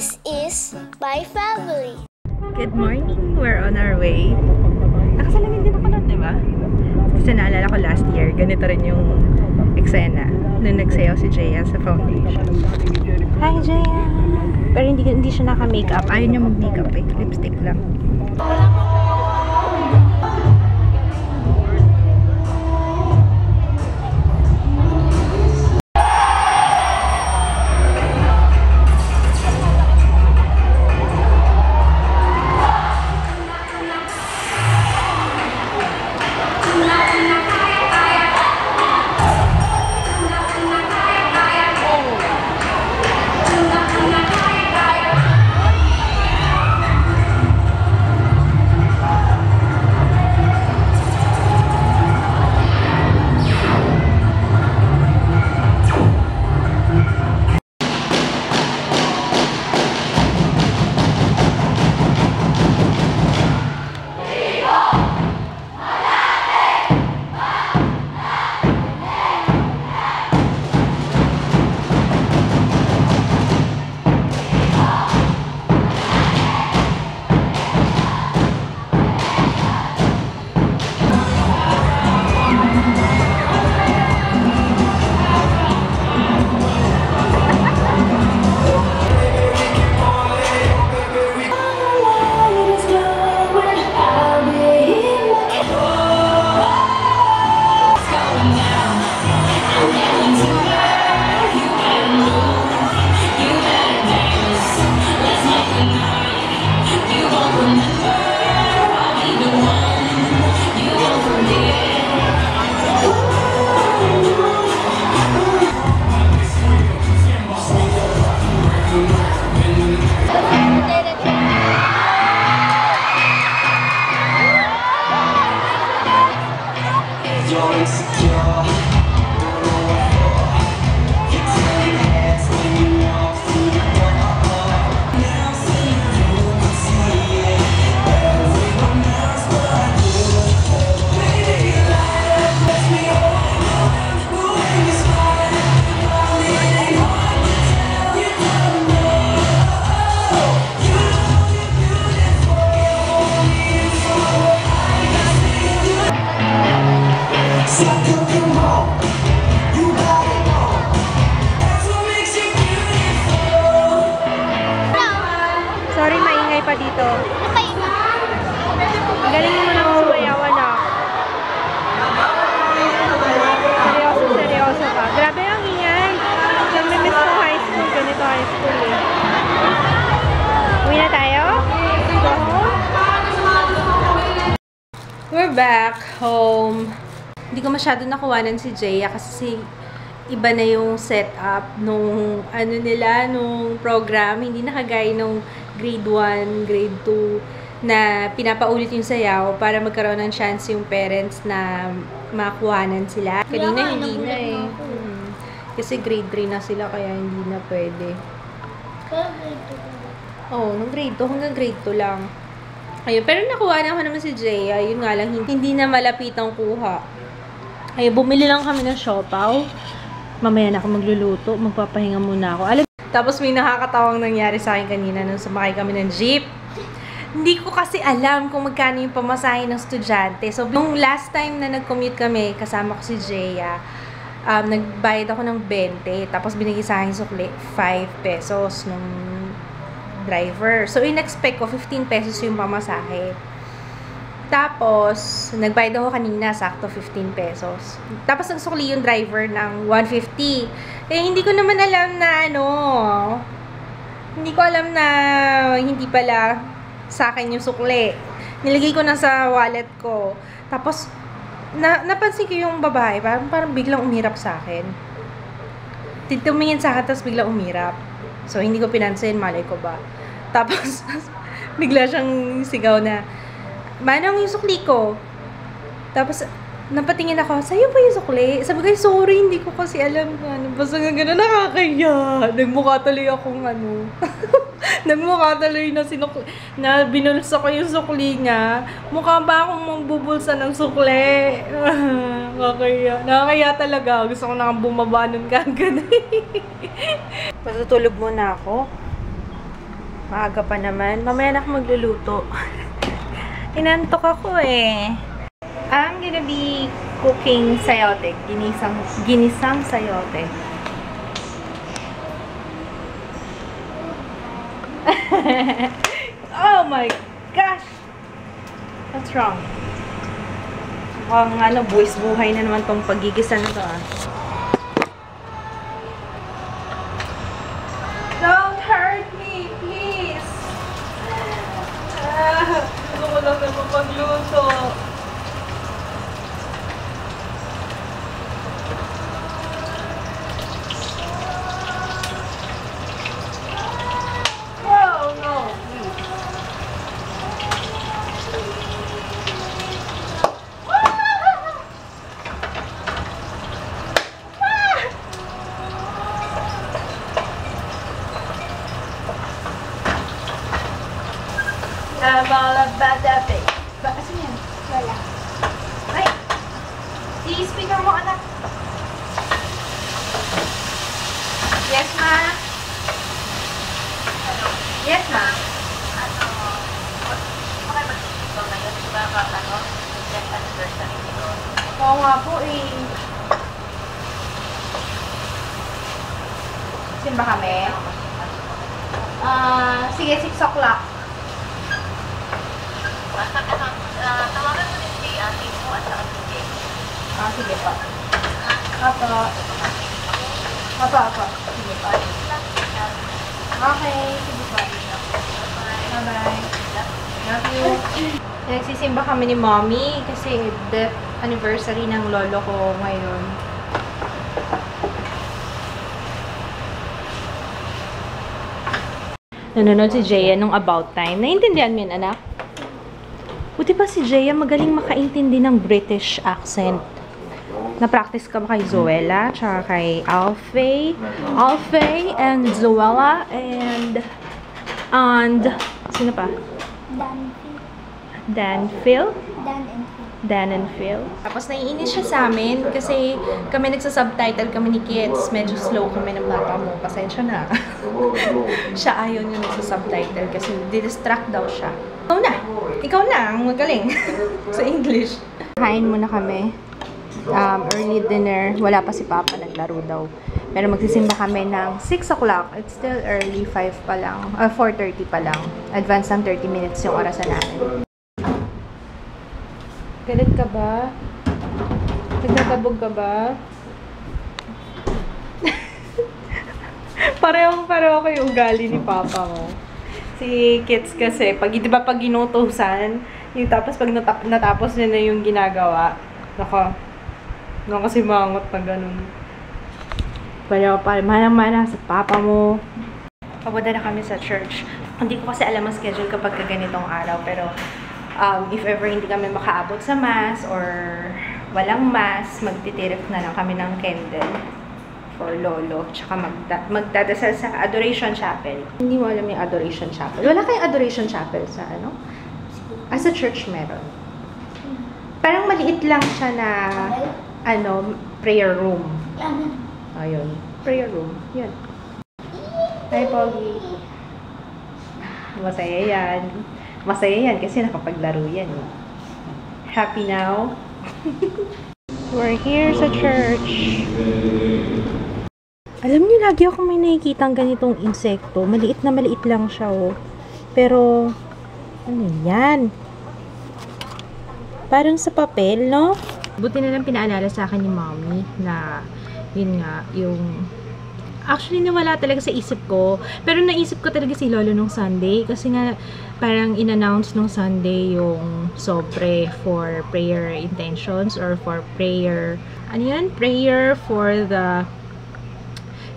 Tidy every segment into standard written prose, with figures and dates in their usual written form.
This is my family. Good morning! We're on our way. Nakasalamin din ako nun, di ba? Kasi naalala ko last year, ganito rin yung eksena nung nagsayaw si Jaya sa foundation. Hi, Jaya! Pero hindi siya naka-makeup. Ayaw niya mag-makeup eh. Lipstick lang. Sorry, maingay pa dito. Galing mo lang sumayawan na. Seryoso ka. Grabe ang ingay. Nami-miss ko high school. Ganito high school eh. Uwi na tayo? Go home? We're back home. Hindi ko masyado nakuwanan si Jaya kasi iba na yung setup nung ano nila, nung program. Hindi nakagaya nung grade 1, grade 2 na pinapaulit yung sayaw para magkaroon ng chance yung parents na makuhanan sila. Kanina hindi na eh. Kasi grade 3 na sila kaya hindi na pwede. Oo, nung grade 2 hanggang grade 2 lang. Ayun, pero nakuha na ako naman si Jaya. Yun nga lang, hindi na malapit ang kuha. Ayun, bumili lang kami ng siopaw. Mamaya na ako magluluto. Magpapahinga muna ako. Tapos may nakakatawang nangyari sa akin kanina nung sumakay kami ng jeep. Hindi ko kasi alam kung magkano yung pamasahe ng estudyante. So, nung last time na nag-commute kami, kasama ko si Jaya, nagbayad ako ng 20. Tapos binigay sa akin sukli, 5 pesos nung driver. So, in-expect ko 15 pesos yung pamasahe. Tapos, nagbayad ako kanina, sakto 15 pesos. Tapos, nagsukli yung driver ng 150. Eh, hindi ko naman alam na hindi ko alam na hindi pala sa akin yung sukli. Nilagay ko na sa wallet ko. Tapos, napansin ko yung babae, parang biglang umirap sa akin. Tumingin sa akin, tapos biglang umirap. So, hindi ko pinansin, malay ko ba. Tapos, bigla siyang sigaw na, "Manong yung sukli ko." Tapos, napatingin ako, "Sa'yo ba yung sukli?" Sabi ko, "Sorry, hindi ko kasi alam na." Basta nga gano'n, nakakaya. Nagmukha tuloy akong Nagmukha tuloy na binulsa ko yung sukli niya. Mukha ba akong mambubulsa ng sukli? Nakakaya talaga. Gusto ko na bumaba nun kagad. Matutulog muna ako. Maaga pa naman. Mamaya na ako magluluto. Inantok ako eh. I'm gonna be cooking sayote. Ginisang sayote. Oh my gosh! What's wrong? Mukhang buwis buhay na naman tong pagigisa nito ah. Don't hurt me, please! Gusto ko lang naman magluto. Oh no, please. I'm all about that face. Asan yan? Wala. Ay! I-speaker mo, anak. Yes, ma? Yes, ma? Okay ba ito ngayon? Diba yung anniversary nito? Oo nga po eh. Simba kami? Sige, 6 o'clock. Tawagan mo din si ate mo at saka si Jay. Sige po. Apo. Apo. Sige po. Okay, sige po. Bye-bye. Love you. Nagsisimba kami ni Mommy kasi death anniversary ng lolo ko ngayon. Nanonood si Jaya nung About Time. Naintindihan mo yun, anak? Buti pa si Jaya magaling makaintindi ng British accent. Na-practice ka ba kay Zoella, tsaka kay Alfie, and Zoella, and sino pa? Dan and Phil. Phil. Dan and Phil. Tapos naiinis siya sa amin kasi kami nagsasubtitle kami ni Kids. Medyo slow kami ng bata mo. Pasensya na. Siya ayaw niya nagsasubtitle kasi didistract daw siya. Ikaw na ang magaling sa English. Kain muna kami. Early dinner. Wala pa si Papa, naglaro daw. Pero magsisimba kami ng 6 o'clock. It's still early, 5 pa lang. 4:30 pa lang. Advance ng 30 minutes yung orasan namin. Galit ka ba? Nagtatabog ka ba? Pareho kayo ugali ni Papa mo. Si Kids kasi, pag ginutusan, yung tapos pag natapos niya na yung ginagawa, kasi mangot na ganun. Pareho mana sa Papa mo. Papunta na kami sa church. Hindi ko kasi alam ang schedule kapag ganitong araw, pero if ever hindi kami makaabot sa mass or walang mass, magtitirip na lang kami ng candle for lolo. Tsaka magdadasal sa Adoration Chapel. Hindi mo alam yung Adoration Chapel. Wala kayong Adoration Chapel sa sa church meron. Parang maliit lang siya na prayer room. Ayun. Prayer room. Yun. Hi, Pogi. Masaya yan kasi nakapaglaro yan. Happy now? We're here sa church. Alam niyo, lagi ako may nakikitang ganitong insekto. Maliit lang siya, oh. Pero, ano yan? Parang sa papel, no? Buti na lang pinaalala sa akin ni Mommy na, yun nga, yung actually, nawala talaga sa isip ko. Pero naisip ko talaga si Lolo nung Sunday. Kasi nga, parang in-announce nung Sunday yung sobre for prayer intentions or for prayer, prayer for the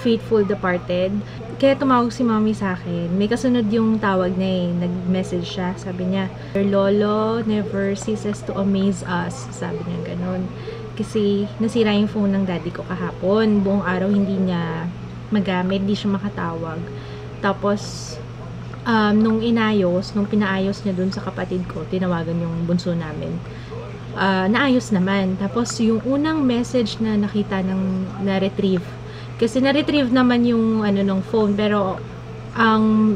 faithful departed. Kaya tumawag si Mommy sa akin. May kasunod yung tawag na nag-message siya. Sabi niya, "Your Lolo never ceases to amaze us." Sabi niya ganun. Kasi nasira yung phone ng daddy ko kahapon. Buong araw hindi niya magamit, di siya makatawag. Tapos, nung pinaayos niya dun sa kapatid ko, tinawagan yung bunso namin. Naayos naman. Tapos, yung unang message na nakita na-retrieve. Kasi na-retrieve naman yung ng phone, pero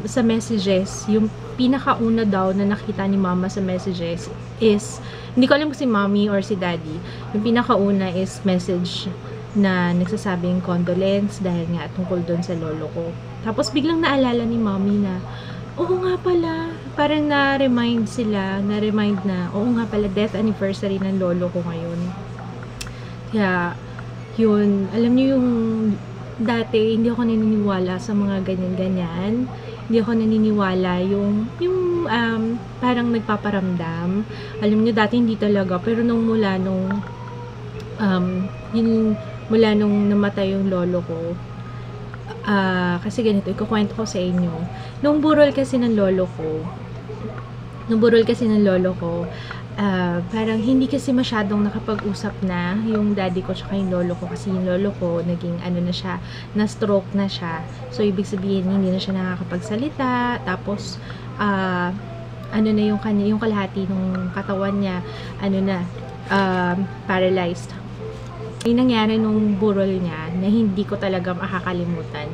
sa messages, yung pinakauna daw na nakita ni mama sa messages is, hindi ko alam kung si mommy or si daddy, yung pinakauna is message na nagsasabing condolence dahil nga tungkol doon sa lolo ko. Tapos biglang naalala ni mommy na, oo nga pala, parang na-remind na, oo nga pala, death anniversary ng lolo ko ngayon. Kaya, yun, alam niyo yung dati, hindi ako naniniwala sa mga ganyan-ganyan. Hindi ako naniniwala yung parang nagpaparamdam. Alam niyo, dati hindi talaga, pero mula nung namatay yung lolo ko, kasi ganito, ikukwento ko sa inyo. Nung burol kasi ng lolo ko, parang hindi kasi masyadong nakapag-usap na yung daddy ko tsaka yung lolo ko, kasi yung lolo ko naging na-stroke na siya. So ibig sabihin hindi na siya nakakapagsalita, tapos yung kalahati ng katawan niya paralyzed. Yung nangyari nung burol niya na hindi ko talaga makakalimutan.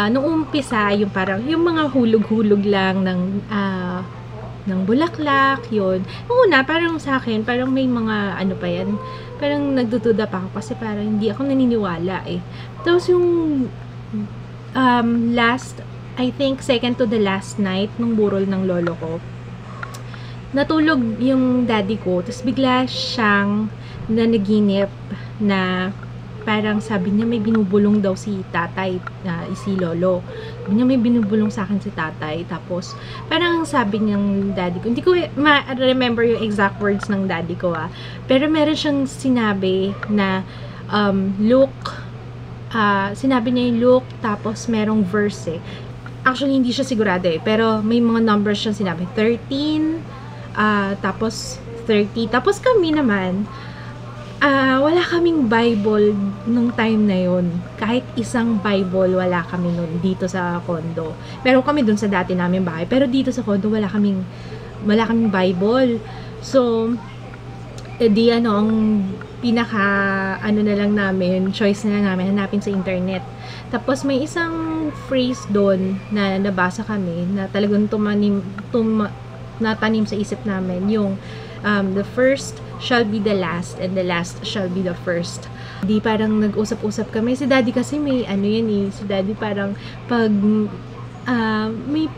Nung umpisa, yung parang yung mga hulog-hulog lang ng bulaklak, yun. Nung una, parang sa akin, parang may mga pa yan, parang nagdududa pa ako kasi parang hindi ako naniniwala eh. Tapos yung I think second to the last night nung burol ng lolo ko, natulog yung daddy ko, tapos bigla siyang nanaginip na parang sabi niya may binubulong daw si tatay, si lolo. Sabi niya may binubulong sa akin si tatay. Tapos parang sabi niyang daddy ko, hindi ko ma-remember yung exact words ng daddy ko pero meron siyang sinabi na sinabi niya yung look, tapos merong verse eh. Actually hindi siya sigurado eh, pero may mga numbers siyang sinabi, 13, tapos 30. Tapos kami naman, wala kaming Bible nung time na yon. Kahit isang Bible wala kami nun dito sa condo. Meron kami dun sa dati namin bahay, pero dito sa condo wala kaming Bible. So ang pinaka na lang namin, choice na lang namin, hanapin sa internet. Tapos may isang phrase doon na nabasa kami na talagang natanim sa isip namin, yung the first shall be the last and the last shall be the first. Di parang nag-usap-usap kami. Si daddy kasi may si daddy parang pag may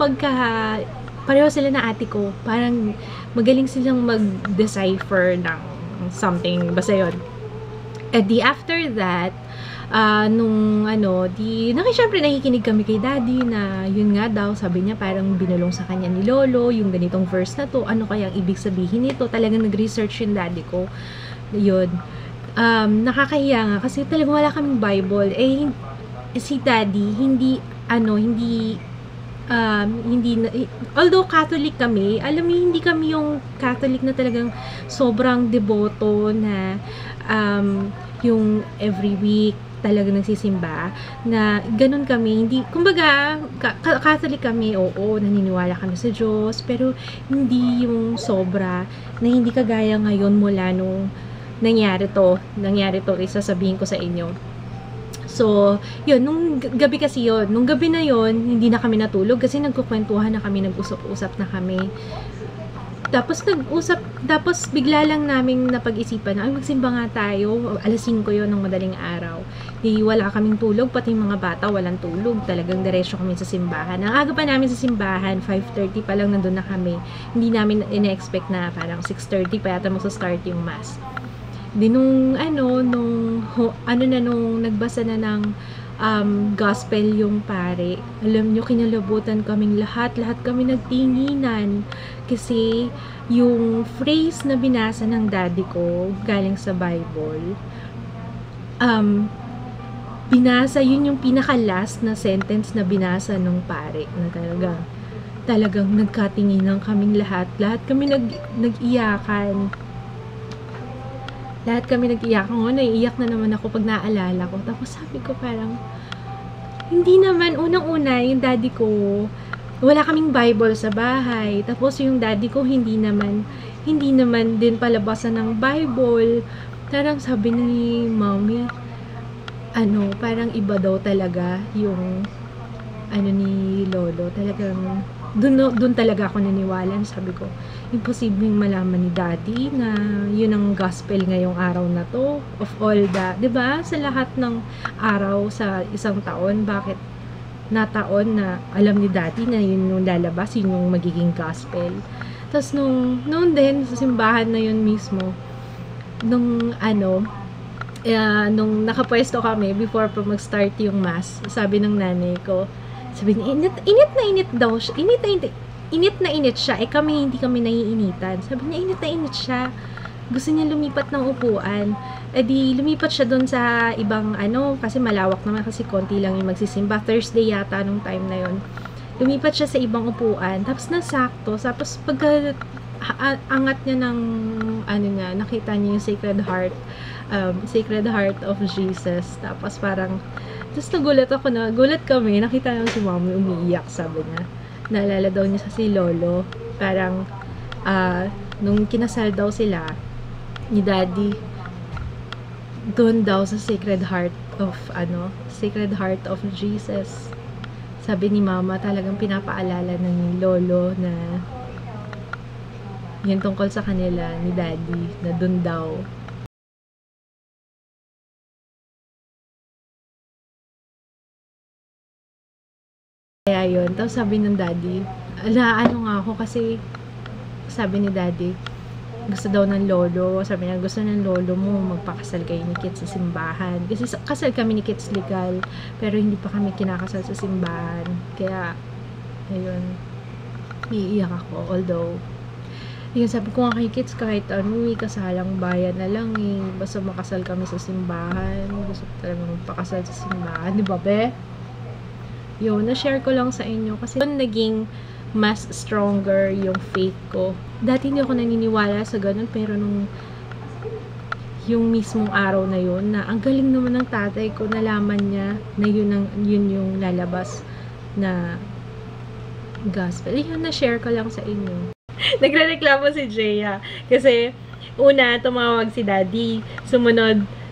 pareho sila na ate ko, parang magaling silang mag-decipher ng something, basta yun. Di after that, syempre nakikinig kami kay daddy na yun nga daw, sabi niya parang binulong sa kanya ni lolo yung ganitong verse na to, ano kaya ibig sabihin nito. Talagang nag-research yung daddy ko, yun. Nakakahiya nga kasi talagang wala kaming Bible si daddy although Catholic kami, alam niyo, hindi kami yung Catholic na talagang sobrang deboto na yung every week talaga nagsisimba, na ganun kami. Hindi, kumbaga, Catholic kami, oo, naniniwala kami sa Diyos, pero hindi yung sobra, na hindi kagaya ngayon mula nung nangyari to, sasabihin ko sa inyo. So, yun, nung gabi na yun, hindi na kami natulog kasi nagkukwentuhan na kami, nag-usap-usap na kami. Tapos bigla lang namin napag-isipan na, magsimba nga tayo, 5:00 yun ng madaling araw. Wala kaming tulog, pati yung mga bata walang tulog, talagang diretso kami sa simbahan. Ang aga pa namin sa simbahan, 5:30 pa lang nandun na kami. Hindi namin ina-expect na parang 6:30 pa yata magsa-start yung mass. Nung nagbasa na ng gospel yung pare, alam nyo, kinalabutan kaming lahat kami nagtinginan kasi yung phrase na binasa ng daddy ko galing sa Bible, binasa, yun yung pinaka last na sentence na binasa ng pare, na talagang nagkatinginan kaming lahat kami nag-iyakan. Lahat kami nag-iyakan. Naiiyak na naman ako pag naaalala ko. Tapos sabi ko parang, hindi naman, unang-una, yung daddy ko, wala kaming Bible sa bahay. Tapos yung daddy ko, hindi naman din palabasan ng Bible. Parang sabi ni mommy, parang iba daw talaga yung ano ni Lolo, talagang dun talaga ako naniwala. Sabi ko, imposibleng malaman ni Daddy na yun ang gospel ngayong araw na to. Of all the, 'di ba? Sa lahat ng araw sa isang taon, bakit na taon na alam ni Daddy na yun yung lalabas, yun yung magiging gospel. Tapos noon din, sa simbahan na yun mismo, nung nakapwesto kami, before pa mag-start yung mass, sabi ng nanay ko, sabi niya, init daw siya, init na init siya, kami hindi kami naiinitan. Sabi niya, init na init siya, gusto niya lumipat ng upuan, di lumipat siya doon sa ibang kasi malawak naman, kasi konti lang yung magsisimba, Thursday yata nung time na yon. Lumipat siya sa ibang upuan, tapos nasakto, tapos pagka angat niya ng nakita niya yung Sacred Heart of Jesus, tapos parang nagulat kami, nakita namin si Mommy umiiyak, sabi niya, naalala daw niya si Lolo, parang nung kinasal daw sila ni Daddy, doon daw sa Sacred Heart of Jesus, sabi ni Mama, talagang pinapaalala ng Lolo na yun tungkol sa kanila ni Daddy, na doon daw. Kaya yun, tapos sabi ng Daddy, nga ako, kasi sabi ni Daddy, gusto daw ng Lolo, sabi niya, gusto ng Lolo mo magpakasal kayo ni Kits sa simbahan, kasi kasal kami ni Kits legal, pero hindi pa kami kinakasal sa simbahan. Kaya ayun, iiyak ako, although yun, sabi ko nga kay Kits, kahit kasalang bayan na lang basta makasal kami sa simbahan, gusto ko talaga magpakasal sa simbahan, di ba be? Yun, na-share ko lang sa inyo kasi doon naging mas stronger yung faith ko. Dati hindi ako naniniwala sa ganun, pero nung yung mismong araw na yun, na ang galing naman ng tatay ko, nalaman niya na yun yung lalabas na gospel. Yun, na-share ko lang sa inyo. Nagrereklamo si Jaya kasi una, tumawag si Daddy. Sumunod,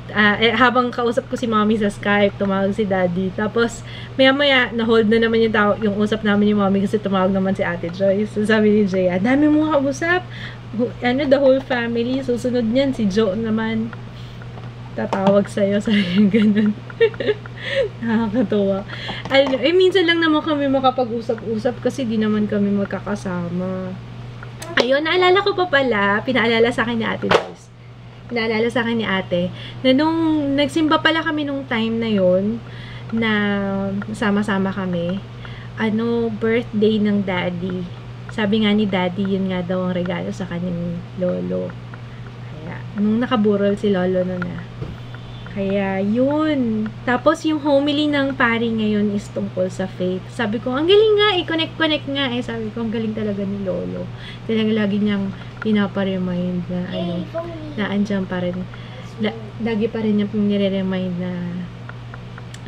habang kausap ko si Mommy sa Skype, tumawag si Daddy. Tapos, maya-maya, na-hold na naman yung usap namin ni Mommy kasi tumawag naman si Ate Joyce. So, sabi ni Jay, dami mo kausap. The whole family. Susunod niyan, si Joe naman. Tatawag sa'yo, sabi yung ganun. Nakakatuwa. Minsan lang naman kami makapag-usap-usap kasi di naman kami magkakasama. Ayun, naalala ko pa pala, pinaalala sa akin ni Ate Joyce. Naalala sa akin ni ate, na nung nagsimba pala kami nung time na yon, na sama-sama kami, birthday ng Daddy. Sabi nga ni Daddy, yun nga daw ang regalo sa kanyang Lolo. Kaya, nung nakaburol si Lolo nun Kaya, yun. Tapos, yung homily ng pari ngayon is tungkol sa faith. Sabi ko, ang galing nga, connect nga. Sabi ko, ang galing talaga ni Lolo. Talaga lagi niyang pinapa-remind na, na andyan pa rin. Lagi pa rin niyang nire-remind na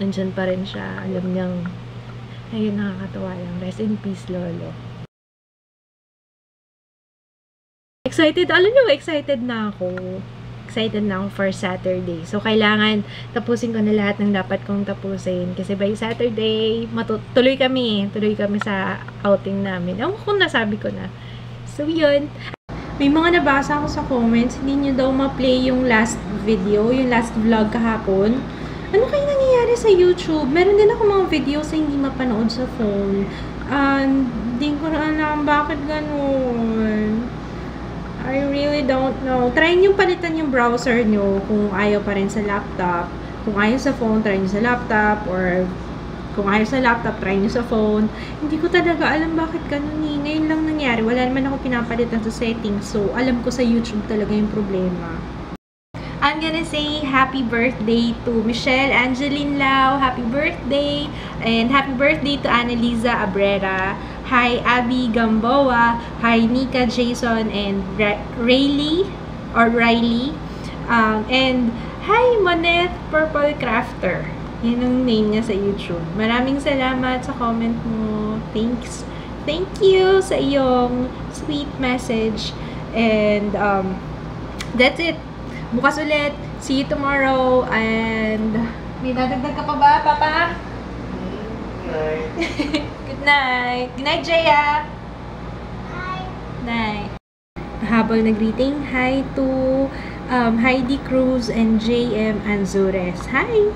andyan pa rin siya. Alam niyang, ayun, nakakatawa lang. Rest in peace, Lolo. Excited na ako. Excited na ako for Saturday. So, kailangan tapusin ko na lahat ng dapat kong tapusin. Kasi by Saturday, tuloy kami sa outing namin. Kung nasabi ko na. So, yun. May mga nabasa ako sa comments, hindi nyo daw ma-play yung last video, yung last vlog kahapon. Ano kaya nangyayari sa YouTube? Meron din ako mga videos na hindi mapanood sa phone. Hindi ko na alam bakit ganun. I really don't know. Try nyo palitan yung browser nyo kung ayaw pa rin sa laptop. Kung ayaw sa phone, try nyo sa laptop. Or kung ayaw sa laptop, try nyo sa phone. Hindi ko talaga alam bakit ganun Ngayon lang nangyari. Wala naman ako pinapalitan sa settings. So, alam ko sa YouTube talaga yung problema. I'm gonna say happy birthday to Michelle Angeline Lau. Happy birthday. And happy birthday to Annalisa Abrera. Hi, Abby Gamboa. Hi, Nika Jason and Riley. And hi, Moneth Purple Crafter. Yan ang name niya sa YouTube. Maraming salamat sa comment mo. Thanks. Thank you sa iyong sweet message. And that's it. Bukas ulit. See you tomorrow. And may dadagdag ka pa ba, Papa? night. Good night. Good night, Jaya. Night. Habang nag-greeting, hi to Heidi Cruz and JM Anzures. Hi!